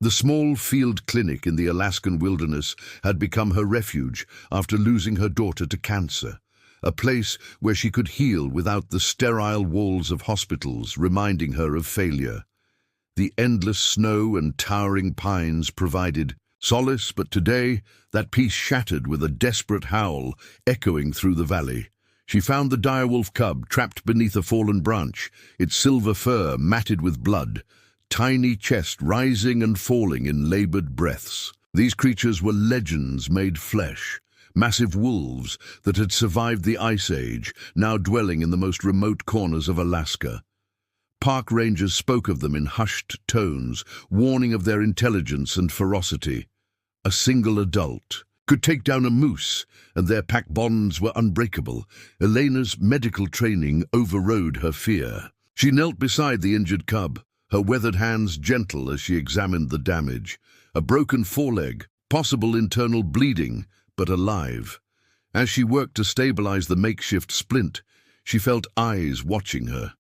The small field clinic in the Alaskan wilderness had become her refuge after losing her daughter to cancer, a place where she could heal without the sterile walls of hospitals reminding her of failure. The endless snow and towering pines provided solace, but today that peace shattered with a desperate howl echoing through the valley. She found the direwolf cub trapped beneath a fallen branch, its silver fur matted with blood, tiny chest rising and falling in labored breaths. These creatures were legends made flesh, massive wolves that had survived the Ice Age, now dwelling in the most remote corners of Alaska. Park rangers spoke of them in hushed tones, warning of their intelligence and ferocity. A single adult could take down a moose, and their pack bonds were unbreakable. Elena's medical training overrode her fear. She knelt beside the injured cub, her weathered hands gentle as she examined the damage. A broken foreleg, possible internal bleeding, but alive. As she worked to stabilize the makeshift splint, she felt eyes watching her.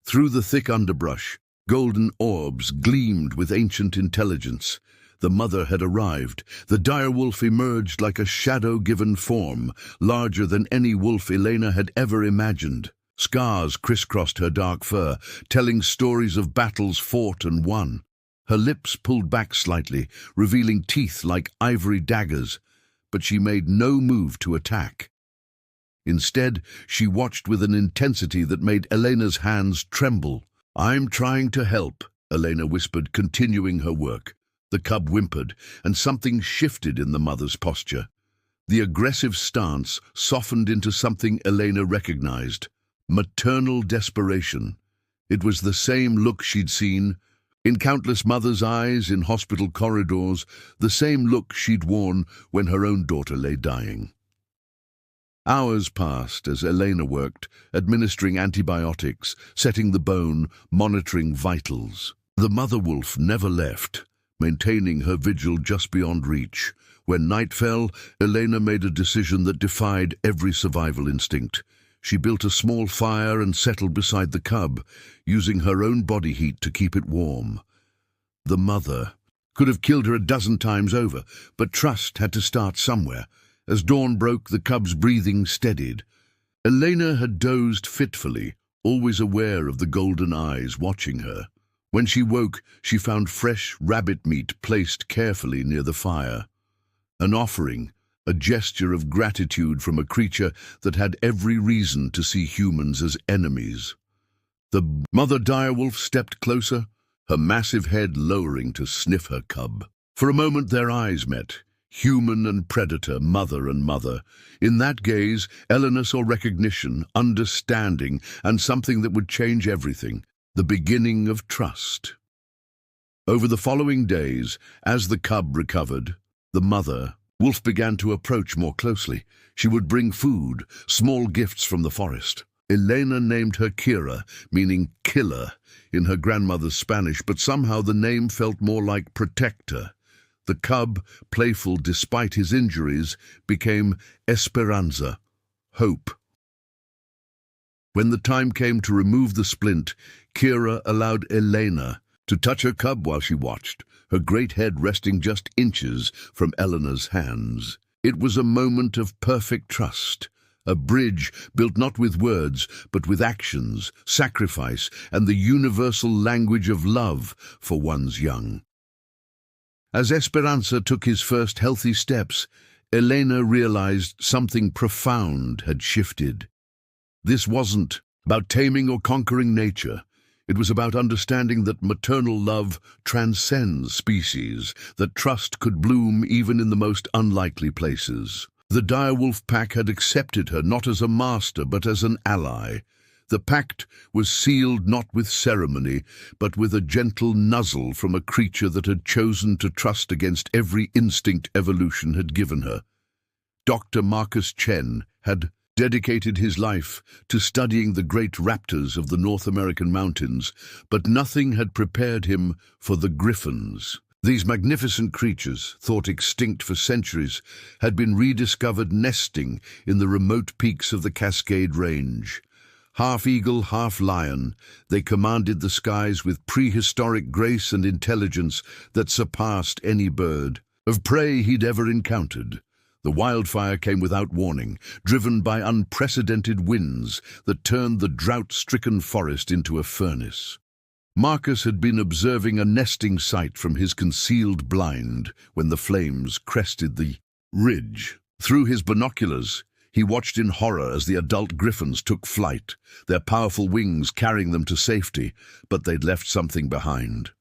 Through the thick underbrush, golden orbs gleamed with ancient intelligence. The mother had arrived. The direwolf emerged like a shadow-given form, larger than any wolf Elena had ever imagined. Scars crisscrossed her dark fur, telling stories of battles fought and won. Her lips pulled back slightly, revealing teeth like ivory daggers, but she made no move to attack. Instead, she watched with an intensity that made Elena's hands tremble. "I'm trying to help," Elena whispered, continuing her work. The cub whimpered, and something shifted in the mother's posture. The aggressive stance softened into something Elena recognized: maternal desperation. It was the same look she'd seen in countless mothers' eyes in hospital corridors, the same look she'd worn when her own daughter lay dying. Hours passed as Elena worked, administering antibiotics, setting the bone, monitoring vitals. The mother wolf never left, maintaining her vigil just beyond reach. When night fell, Elena made a decision that defied every survival instinct. She built a small fire and settled beside the cub, using her own body heat to keep it warm. The mother could have killed her a dozen times over, but trust had to start somewhere. As dawn broke, the cub's breathing steadied. Elena had dozed fitfully, always aware of the golden eyes watching her. When she woke, she found fresh rabbit meat placed carefully near the fire. An offering, a gesture of gratitude from a creature that had every reason to see humans as enemies. The mother direwolf stepped closer, her massive head lowering to sniff her cub. For a moment their eyes met, human and predator, mother and mother. In that gaze, Elena saw recognition, understanding, and something that would change everything. The beginning of trust. Over the following days, as the cub recovered, the mother wolf began to approach more closely. She would bring food, small gifts from the forest. Elena named her Kira, meaning killer, in her grandmother's Spanish, but somehow the name felt more like protector. The cub, playful despite his injuries, became Esperanza, hope. When the time came to remove the splint, Kira allowed Elena to touch her cub while she watched, her great head resting just inches from Elena's hands. It was a moment of perfect trust, a bridge built not with words, but with actions, sacrifice, and the universal language of love for one's young. As Esperanza took his first healthy steps, Elena realized something profound had shifted. This wasn't about taming or conquering nature. It was about understanding that maternal love transcends species, that trust could bloom even in the most unlikely places. The direwolf pack had accepted her not as a master, but as an ally. The pact was sealed not with ceremony, but with a gentle nuzzle from a creature that had chosen to trust against every instinct evolution had given her. Dr. Marcus Chen had dedicated his life to studying the great raptors of the North American mountains, but nothing had prepared him for the griffons. These magnificent creatures, thought extinct for centuries, had been rediscovered nesting in the remote peaks of the Cascade Range. Half eagle, half lion, they commanded the skies with prehistoric grace and intelligence that surpassed any bird of prey he'd ever encountered. The wildfire came without warning, driven by unprecedented winds that turned the drought-stricken forest into a furnace. Marcus had been observing a nesting site from his concealed blind when the flames crested the ridge. Through his binoculars, he watched in horror as the adult griffins took flight, their powerful wings carrying them to safety, but they'd left something behind.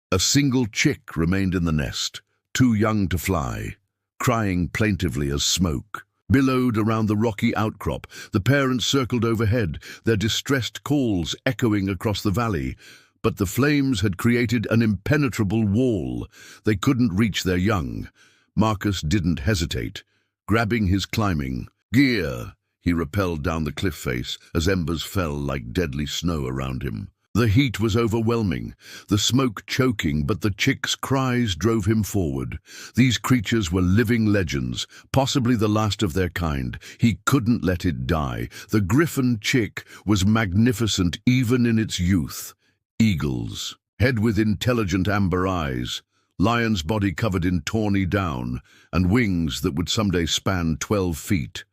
A single chick remained in the nest, too young to fly, crying plaintively as smoke billowed around the rocky outcrop. The parents circled overhead, their distressed calls echoing across the valley. But the flames had created an impenetrable wall. They couldn't reach their young. Marcus didn't hesitate. Grabbing his climbing gear, he rappelled down the cliff face as embers fell like deadly snow around him. The heat was overwhelming, the smoke choking, but the chick's cries drove him forward. These creatures were living legends, possibly the last of their kind. He couldn't let it die. The griffin chick was magnificent even in its youth. Eagles, head with intelligent amber eyes, lion's body covered in tawny down, and wings that would someday span 12 feet.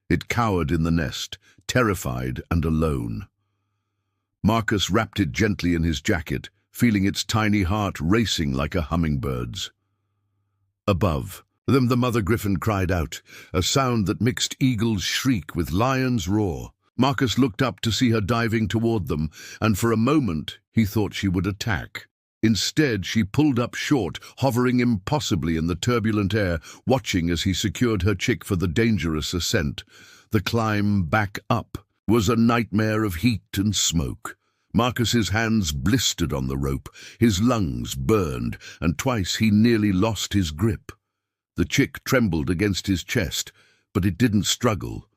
It cowered in the nest, terrified and alone. Marcus wrapped it gently in his jacket, feeling its tiny heart racing like a hummingbird's. Above them the mother griffin cried out, a sound that mixed eagle's shriek with lion's roar. Marcus looked up to see her diving toward them, and for a moment he thought she would attack. Instead, she pulled up short, hovering impossibly in the turbulent air, watching as he secured her chick for the dangerous ascent. The climb back up was a nightmare of heat and smoke. Marcus's hands blistered on the rope, his lungs burned, and twice he nearly lost his grip. The chick trembled against his chest, but it didn't struggle.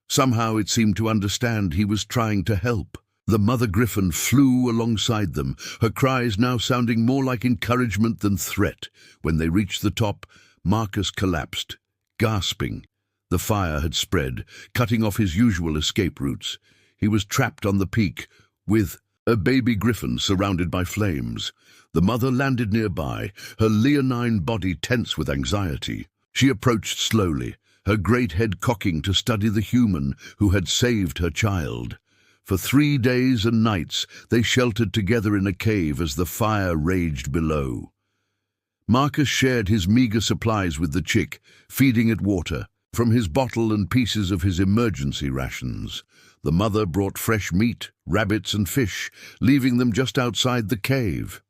Somehow it seemed to understand he was trying to help. The mother griffin flew alongside them, her cries now sounding more like encouragement than threat. When they reached the top, Marcus collapsed, gasping. The fire had spread, cutting off his usual escape routes. He was trapped on the peak, with a baby griffin surrounded by flames. The mother landed nearby, her leonine body tense with anxiety. She approached slowly, her great head cocking to study the human who had saved her child. For 3 days and nights they sheltered together in a cave as the fire raged below. Marcus shared his meager supplies with the chick, feeding it water from his bottle and pieces of his emergency rations. The mother brought fresh meat, rabbits and fish, leaving them just outside the cave.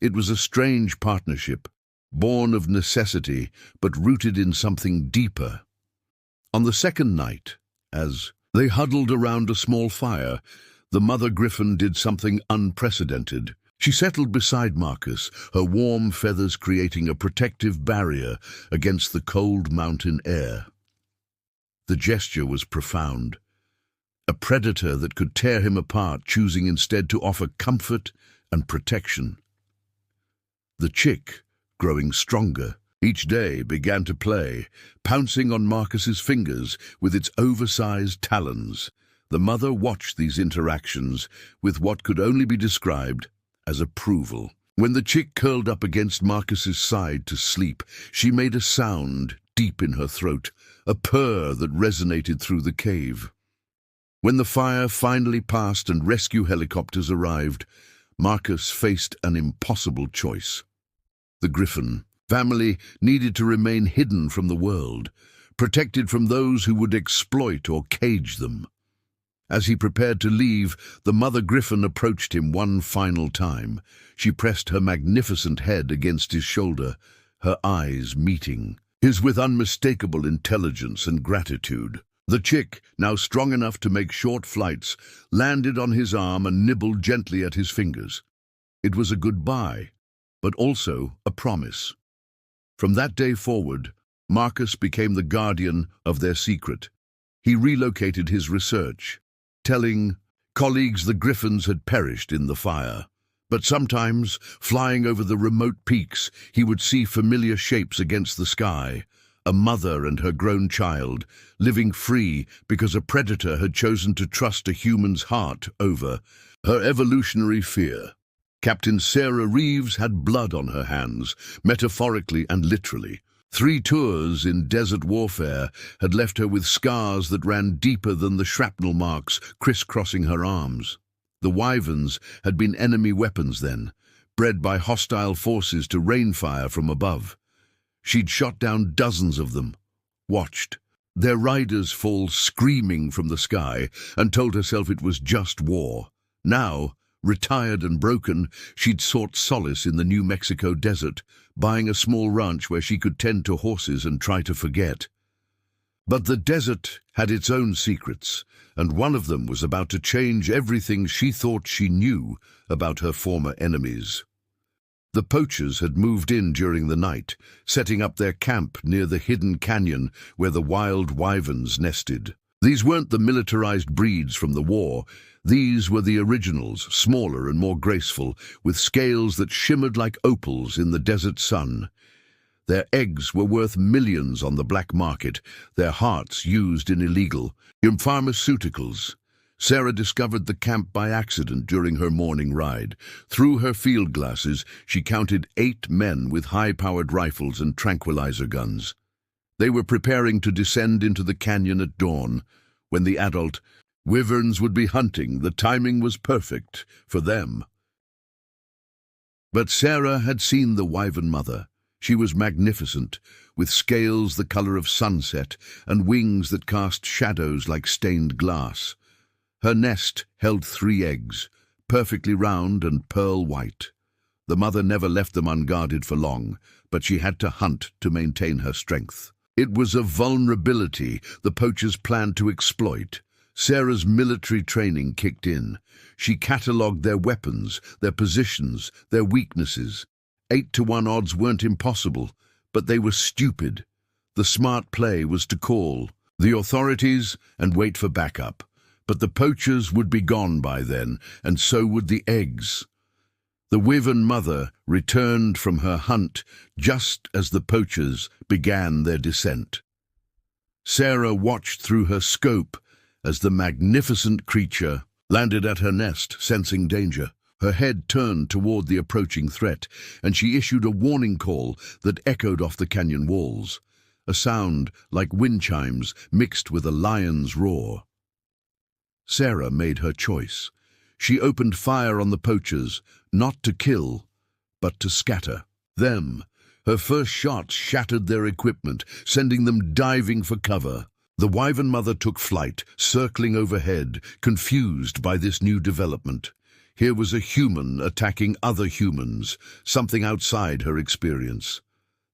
It was a strange partnership, born of necessity, but rooted in something deeper. On the second night, as they huddled around a small fire, the mother griffin did something unprecedented. She settled beside Marcus, her warm feathers creating a protective barrier against the cold mountain air. The gesture was profound. A predator that could tear him apart, choosing instead to offer comfort and protection. The chick, growing stronger, each day began to play, pouncing on Marcus's fingers with its oversized talons. The mother watched these interactions with what could only be described as approval. When the chick curled up against Marcus's side to sleep, she made a sound deep in her throat, a purr that resonated through the cave. When the fire finally passed and rescue helicopters arrived, Marcus faced an impossible choice. The griffin family needed to remain hidden from the world, protected from those who would exploit or cage them. As he prepared to leave, the mother griffin approached him one final time. She pressed her magnificent head against his shoulder, her eyes meeting his with unmistakable intelligence and gratitude. The chick, now strong enough to make short flights, landed on his arm and nibbled gently at his fingers. It was a goodbye, but also a promise. From that day forward, Marcus became the guardian of their secret. He relocated his research, telling colleagues the griffins had perished in the fire. But sometimes, flying over the remote peaks, he would see familiar shapes against the sky, a mother and her grown child, living free because a predator had chosen to trust a human's heart over her evolutionary fear. Captain Sarah Reeves had blood on her hands, metaphorically and literally. 3 tours in desert warfare had left her with scars that ran deeper than the shrapnel marks crisscrossing her arms. The wyverns had been enemy weapons then, bred by hostile forces to rain fire from above. She'd shot down dozens of them, watched their riders fall screaming from the sky, and told herself it was just war. Now, retired and broken, she'd sought solace in the New Mexico desert, buying a small ranch where she could tend to horses and try to forget. But the desert had its own secrets, and one of them was about to change everything she thought she knew about her former enemies. The poachers had moved in during the night, setting up their camp near the hidden canyon where the wild wyverns nested. These weren't the militarized breeds from the war. These were the originals, smaller and more graceful, with scales that shimmered like opals in the desert sun. Their eggs were worth millions on the black market, their hearts used in illegal pharmaceuticals. Sarah discovered the camp by accident during her morning ride. Through her field glasses, she counted 8 men with high-powered rifles and tranquilizer guns. They were preparing to descend into the canyon at dawn. When the adult wyverns would be hunting, the timing was perfect for them. But Sarah had seen the wyvern mother. She was magnificent, with scales the color of sunset and wings that cast shadows like stained glass. Her nest held 3 eggs, perfectly round and pearl white. The mother never left them unguarded for long, but she had to hunt to maintain her strength. It was a vulnerability the poachers planned to exploit. Sarah's military training kicked in. She catalogued their weapons, their positions, their weaknesses. 8-to-1 odds weren't impossible, but they were stupid. The smart play was to call the authorities and wait for backup. But the poachers would be gone by then, and so would the eggs. The wyvern mother returned from her hunt just as the poachers began their descent. Sarah watched through her scope as the magnificent creature landed at her nest, sensing danger. Her head turned toward the approaching threat, and she issued a warning call that echoed off the canyon walls, a sound like wind chimes mixed with a lion's roar. Sarah made her choice. She opened fire on the poachers, not to kill, but to scatter them. Her first shots shattered their equipment, sending them diving for cover. The wyvern mother took flight, circling overhead, confused by this new development. Here was a human attacking other humans, something outside her experience.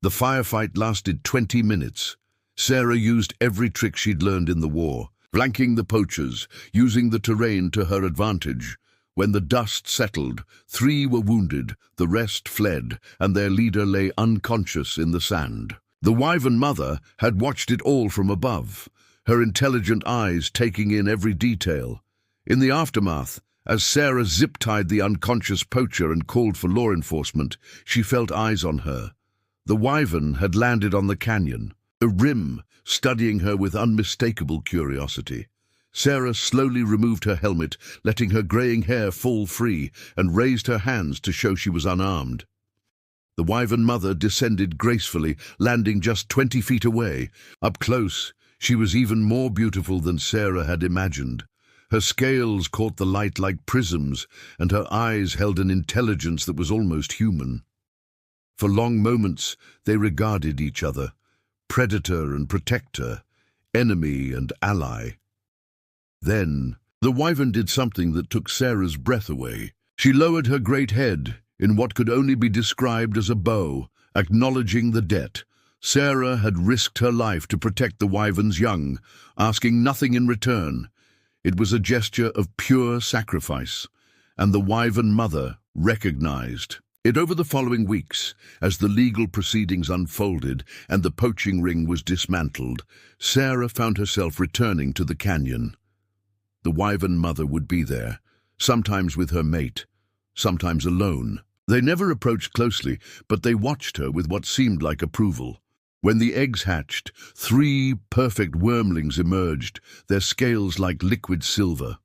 The firefight lasted 20 minutes. Sarah used every trick she'd learned in the war, flanking the poachers, using the terrain to her advantage. When the dust settled, 3 were wounded, the rest fled, and their leader lay unconscious in the sand. The wyvern mother had watched it all from above, her intelligent eyes taking in every detail. In the aftermath, as Sarah zip-tied the unconscious poacher and called for law enforcement, she felt eyes on her. The wyvern had landed on the canyon, the rim studying her with unmistakable curiosity. Sarah slowly removed her helmet, letting her graying hair fall free, and raised her hands to show she was unarmed. The wyvern mother descended gracefully, landing just 20 feet away. Up close, she was even more beautiful than Sarah had imagined. Her scales caught the light like prisms, and her eyes held an intelligence that was almost human. For long moments, they regarded each other, predator and protector, enemy and ally. Then, the wyvern did something that took Sarah's breath away. She lowered her great head in what could only be described as a bow, acknowledging the debt. Sarah had risked her life to protect the wyvern's young, asking nothing in return. It was a gesture of pure sacrifice, and the wyvern mother recognized it. Over the following weeks, as the legal proceedings unfolded and the poaching ring was dismantled, Sarah found herself returning to the canyon. The wyvern mother would be there, sometimes with her mate, sometimes alone. They never approached closely, but they watched her with what seemed like approval. When the eggs hatched, 3 perfect wormlings emerged, their scales like liquid silver.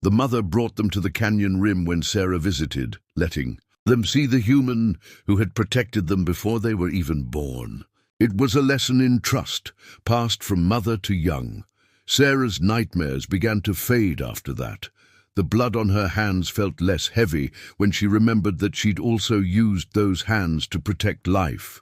The mother brought them to the canyon rim when Sarah visited, letting them see the human who had protected them before they were even born. It was a lesson in trust, passed from mother to young. Sarah's nightmares began to fade after that. The blood on her hands felt less heavy when she remembered that she'd also used those hands to protect life.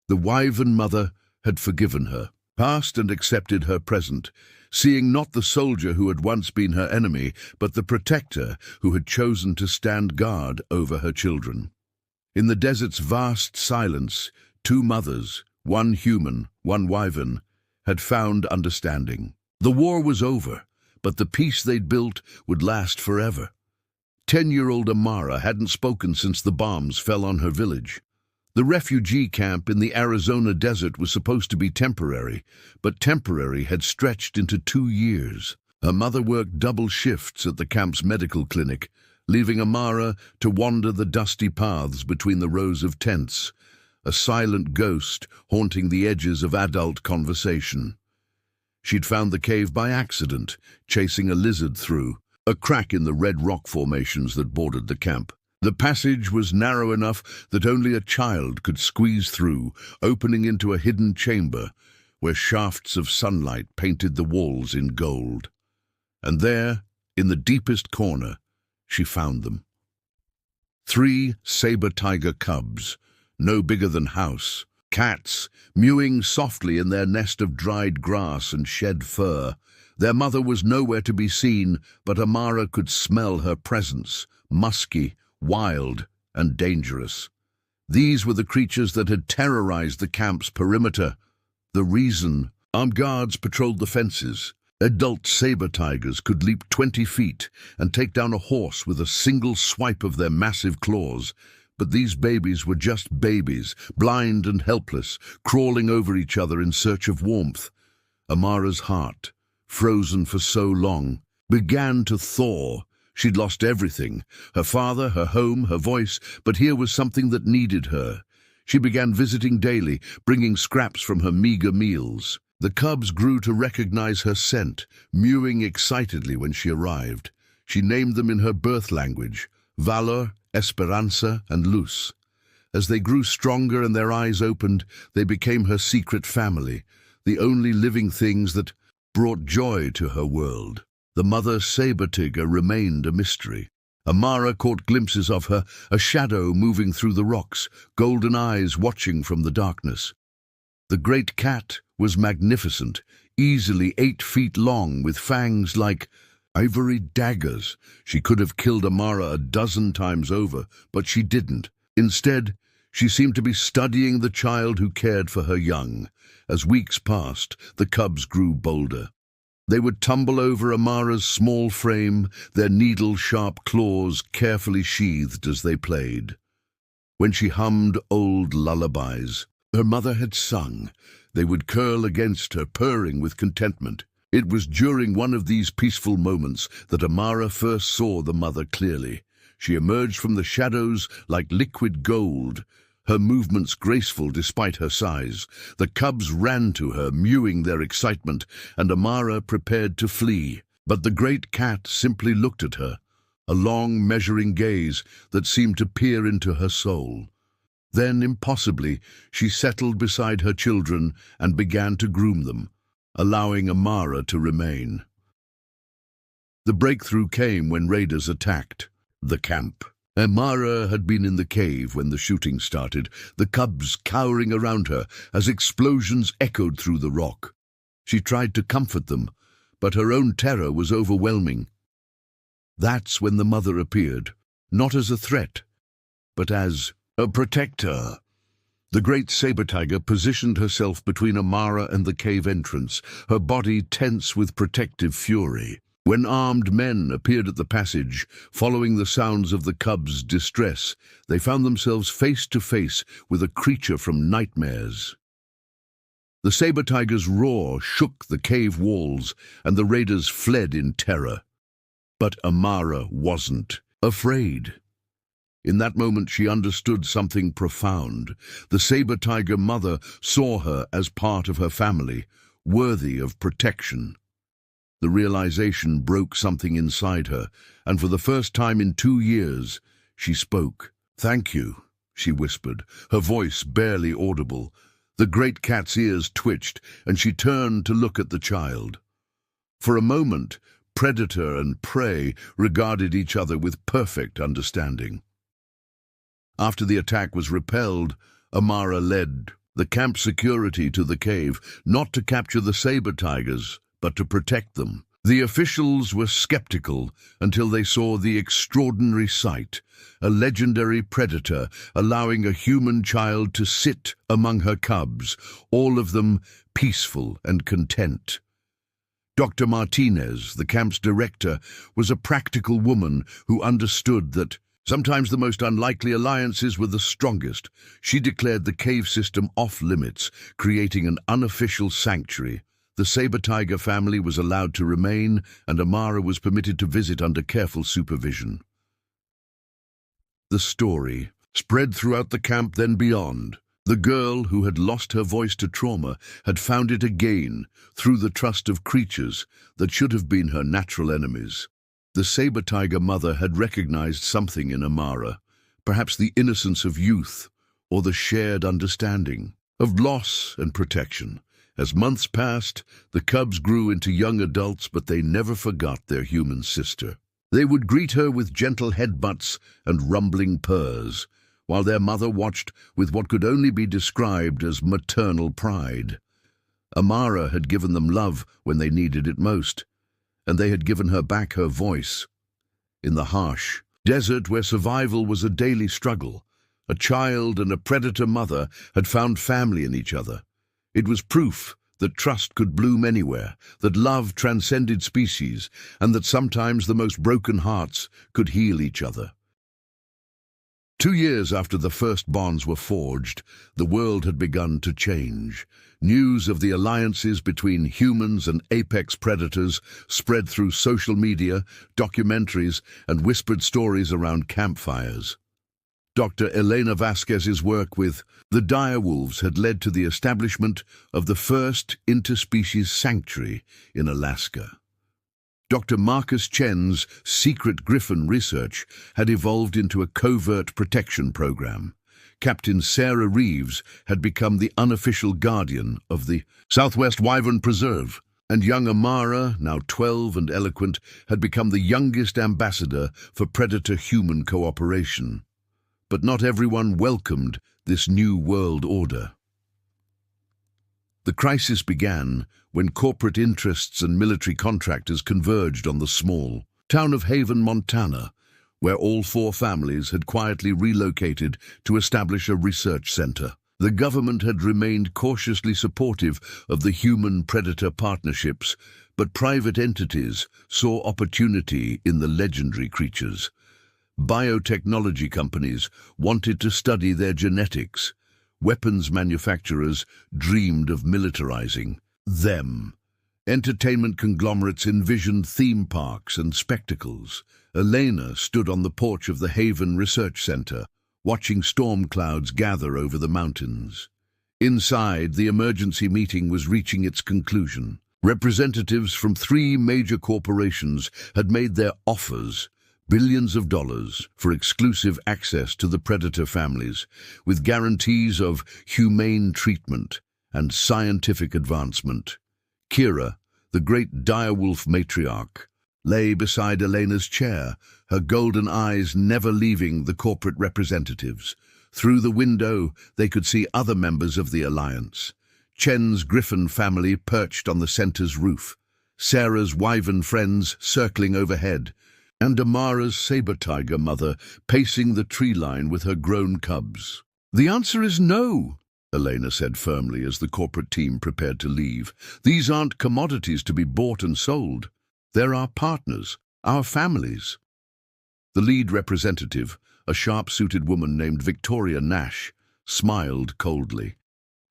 The Wyvern mother had forgiven her, past and accepted her present, seeing not the soldier who had once been her enemy, but the protector who had chosen to stand guard over her children. In the desert's vast silence, 2 mothers, one human, one wyvern, had found understanding. The war was over, but the peace they'd built would last forever. 10-year-old Amara hadn't spoken since the bombs fell on her village. The refugee camp in the Arizona desert was supposed to be temporary, but temporary had stretched into 2 years. Her mother worked double shifts at the camp's medical clinic, leaving Amara to wander the dusty paths between the rows of tents, a silent ghost haunting the edges of adult conversation. She'd found the cave by accident, chasing a lizard through a crack in the red rock formations that bordered the camp. The passage was narrow enough that only a child could squeeze through, opening into a hidden chamber where shafts of sunlight painted the walls in gold. And there, in the deepest corner, she found them. 3 saber tiger cubs, no bigger than house, cats, mewing softly in their nest of dried grass and shed fur. Their mother was nowhere to be seen, but Amara could smell her presence, musky, wild, and dangerous. These were the creatures that had terrorized the camp's perimeter. The reason: armed guards patrolled the fences. Adult saber tigers could leap 20 feet and take down a horse with a single swipe of their massive claws. But these babies were just babies, blind and helpless, crawling over each other in search of warmth. Amara's heart, frozen for so long, began to thaw. She'd lost everything, her father, her home, her voice, but here was something that needed her. She began visiting daily, bringing scraps from her meager meals. The cubs grew to recognize her scent, mewing excitedly when she arrived. She named them in her birth language: Valor, Esperanza, and Luz. As they grew stronger and their eyes opened, they became her secret family, the only living things that brought joy to her world. The mother saber-tiger remained a mystery. Amara caught glimpses of her, a shadow moving through the rocks, golden eyes watching from the darkness. The great cat was magnificent, easily 8 feet long, with fangs like ivory daggers. She could have killed Amara a dozen times over, but she didn't. Instead, she seemed to be studying the child who cared for her young. As weeks passed, the cubs grew bolder. They would tumble over Amara's small frame, their needle-sharp claws carefully sheathed as they played. When she hummed old lullabies her mother had sung, they would curl against her, purring with contentment. It was during one of these peaceful moments that Amara first saw the mother clearly. She emerged from the shadows like liquid gold, her movements graceful despite her size. The cubs ran to her, mewing their excitement, and Amara prepared to flee. But the great cat simply looked at her, a long, measuring gaze that seemed to peer into her soul. Then, impossibly, she settled beside her children and began to groom them, allowing Amara to remain. The breakthrough came when raiders attacked the camp. Amara had been in the cave when the shooting started, the cubs cowering around her as explosions echoed through the rock. She tried to comfort them, but her own terror was overwhelming. That's when the mother appeared, not as a threat, but as a protector. The great saber-tiger positioned herself between Amara and the cave entrance, her body tense with protective fury. When armed men appeared at the passage, following the sounds of the cubs' distress, they found themselves face to face with a creature from nightmares. The saber-tiger's roar shook the cave walls, and the raiders fled in terror. But Amara wasn't afraid. In that moment she understood something profound. The saber tiger mother saw her as part of her family, worthy of protection. The realization broke something inside her, and for the first time in 2 years, she spoke. "Thank you," she whispered, her voice barely audible. The great cat's ears twitched, and she turned to look at the child. For a moment, predator and prey regarded each other with perfect understanding. After the attack was repelled, Amara led the camp security to the cave, not to capture the saber tigers, but to protect them. The officials were skeptical until they saw the extraordinary sight, a legendary predator allowing a human child to sit among her cubs, all of them peaceful and content. Dr. Martinez, the camp's director, was a practical woman who understood that sometimes the most unlikely alliances were the strongest. She declared the cave system off-limits, creating an unofficial sanctuary. The saber tiger family was allowed to remain, and Amara was permitted to visit under careful supervision. The story spread throughout the camp, then beyond. The girl who had lost her voice to trauma had found it again through the trust of creatures that should have been her natural enemies. The saber tiger mother had recognized something in Amara, perhaps the innocence of youth or the shared understanding of loss and protection. As months passed, the cubs grew into young adults, but they never forgot their human sister. They would greet her with gentle headbutts and rumbling purrs, while their mother watched with what could only be described as maternal pride. Amara had given them love when they needed it most, and they had given her back her voice. In the harsh desert where survival was a daily struggle, a child and a predator mother had found family in each other. It was proof that trust could bloom anywhere, that love transcended species, and that sometimes the most broken hearts could heal each other. 2 years after the first bonds were forged, the world had begun to change. News of the alliances between humans and apex predators spread through social media, documentaries, and whispered stories around campfires. Dr. Elena Vasquez's work with the direwolves had led to the establishment of the first interspecies sanctuary in Alaska. Dr. Marcus Chen's secret griffin research had evolved into a covert protection program. Captain Sarah Reeves had become the unofficial guardian of the Southwest Wyvern Preserve, and young Amara, now 12 and eloquent, had become the youngest ambassador for predator-human cooperation. But not everyone welcomed this new world order. The crisis began when corporate interests and military contractors converged on the small town of Haven, Montana, where all 4 families had quietly relocated to establish a research center. The government had remained cautiously supportive of the human-predator partnerships, but private entities saw opportunity in the legendary creatures. Biotechnology companies wanted to study their genetics. Weapons manufacturers dreamed of militarizing them. Entertainment conglomerates envisioned theme parks and spectacles. Elena stood on the porch of the Haven Research Center, watching storm clouds gather over the mountains. Inside, the emergency meeting was reaching its conclusion. Representatives from 3 major corporations had made their offers, billions of dollars, for exclusive access to the predator families, with guarantees of humane treatment and scientific advancement. Kira, the great direwolf matriarch, lay beside Elena's chair, her golden eyes never leaving the corporate representatives. Through the window, they could see other members of the alliance. Chen's griffin family perched on the center's roof, Sarah's wyvern friends circling overhead, and Amara's saber tiger mother pacing the tree line with her grown cubs. "The answer is no," Elena said firmly as the corporate team prepared to leave. "These aren't commodities to be bought and sold. They're our partners, our families." The lead representative, a sharp-suited woman named Victoria Nash, smiled coldly.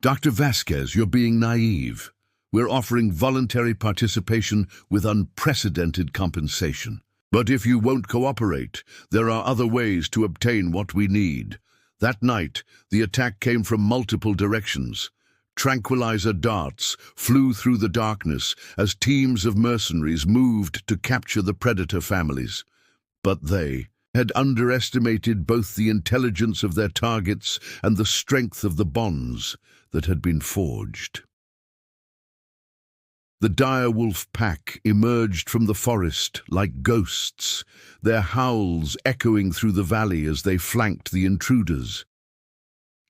"Dr. Vasquez, you're being naive. We're offering voluntary participation with unprecedented compensation. But if you won't cooperate, there are other ways to obtain what we need. That night, the attack came from multiple directions. Tranquilizer darts flew through the darkness as teams of mercenaries moved to capture the predator families. But they had underestimated both the intelligence of their targets and the strength of the bonds that had been forged. The direwolf pack emerged from the forest like ghosts, their howls echoing through the valley as they flanked the intruders.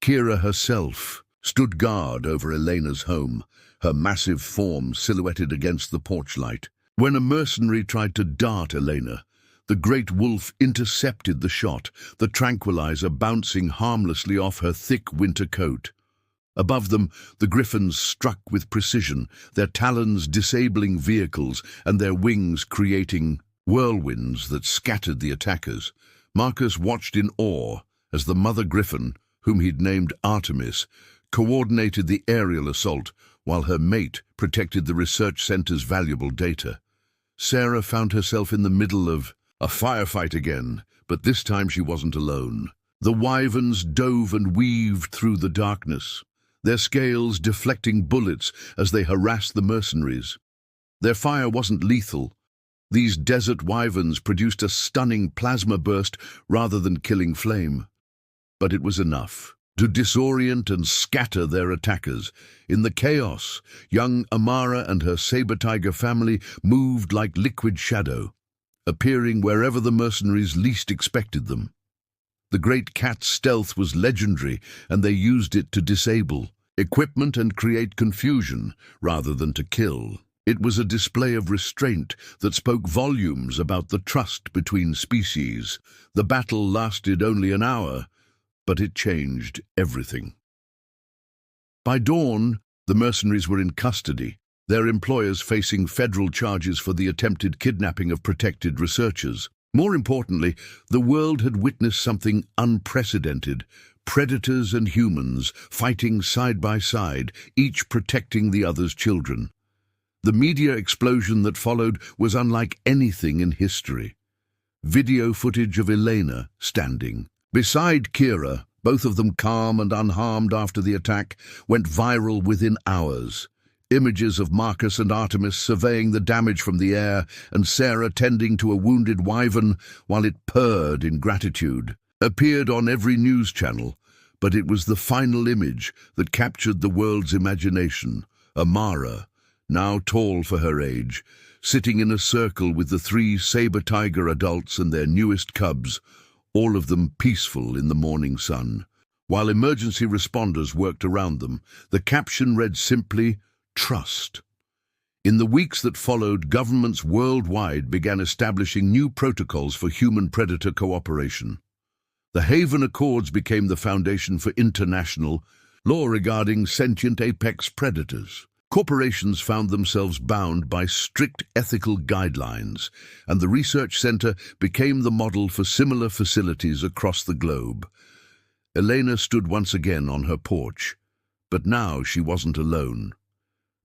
Kira herself stood guard over Elena's home, her massive form silhouetted against the porch light. When a mercenary tried to dart Elena, the great wolf intercepted the shot, the tranquilizer bouncing harmlessly off her thick winter coat. Above them, the griffins struck with precision, their talons disabling vehicles and their wings creating whirlwinds that scattered the attackers. Marcus watched in awe as the mother griffin, whom he'd named Artemis, coordinated the aerial assault while her mate protected the research center's valuable data. Sarah found herself in the middle of a firefight again, but this time she wasn't alone. The wyverns dove and weaved through the darkness, their scales deflecting bullets as they harassed the mercenaries. Their fire wasn't lethal. These desert wyverns produced a stunning plasma burst rather than killing flame. But it was enough to disorient and scatter their attackers. In the chaos, young Amara and her saber tiger family moved like liquid shadow, appearing wherever the mercenaries least expected them. The great cat's stealth was legendary, and they used it to disable equipment and create confusion rather than to kill. It was a display of restraint that spoke volumes about the trust between species. The battle lasted only an hour, but it changed everything. By dawn, the mercenaries were in custody, their employers facing federal charges for the attempted kidnapping of protected researchers. More importantly, the world had witnessed something unprecedented: predators and humans fighting side by side, each protecting the other's children. The media explosion that followed was unlike anything in history. Video footage of Elena standing beside Kira, both of them calm and unharmed after the attack, went viral within hours. Images of Marcus and Artemis surveying the damage from the air and Sarah tending to a wounded wyvern while it purred in gratitude appeared on every news channel, but it was the final image that captured the world's imagination. Amara, now tall for her age, sitting in a circle with the 3 saber tiger adults and their newest cubs, all of them peaceful in the morning sun. While emergency responders worked around them, the caption read simply, "Trust." In the weeks that followed, governments worldwide began establishing new protocols for human-predator cooperation. The Haven Accords became the foundation for international law regarding sentient apex predators. Corporations found themselves bound by strict ethical guidelines, and the research center became the model for similar facilities across the globe. Elena stood once again on her porch, but now she wasn't alone.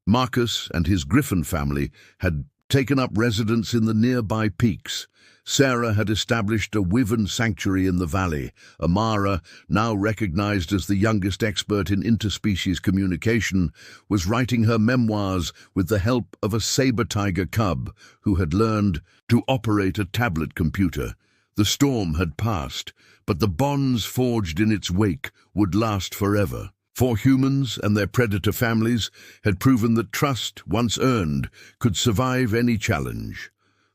Marcus and his griffin family had taken up residence in the nearby peaks. Sarah had established a wyvern sanctuary in the valley. Amara, now recognized as the youngest expert in interspecies communication, was writing her memoirs with the help of a saber tiger cub who had learned to operate a tablet computer. The storm had passed, but the bonds forged in its wake would last forever. For humans and their predator families had proven that trust, once earned, could survive any challenge.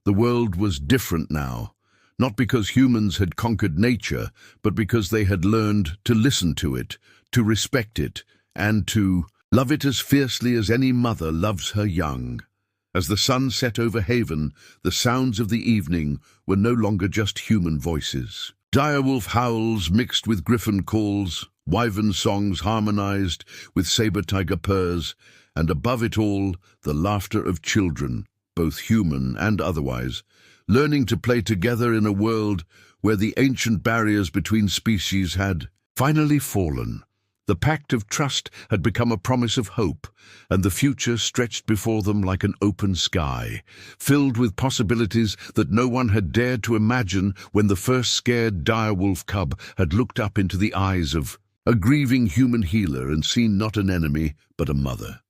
The world was different now, not because humans had conquered nature, but because they had learned to listen to it, to respect it, and to love it as fiercely as any mother loves her young. As the sun set over Haven, the sounds of the evening were no longer just human voices. Direwolf howls mixed with griffin calls, wyvern songs harmonized with saber tiger purrs, and above it all, the laughter of children, both human and otherwise, learning to play together in a world where the ancient barriers between species had finally fallen. The pact of trust had become a promise of hope, and the future stretched before them like an open sky, filled with possibilities that no one had dared to imagine when the first scared direwolf cub had looked up into the eyes of a grieving human healer and seen not an enemy, but a mother.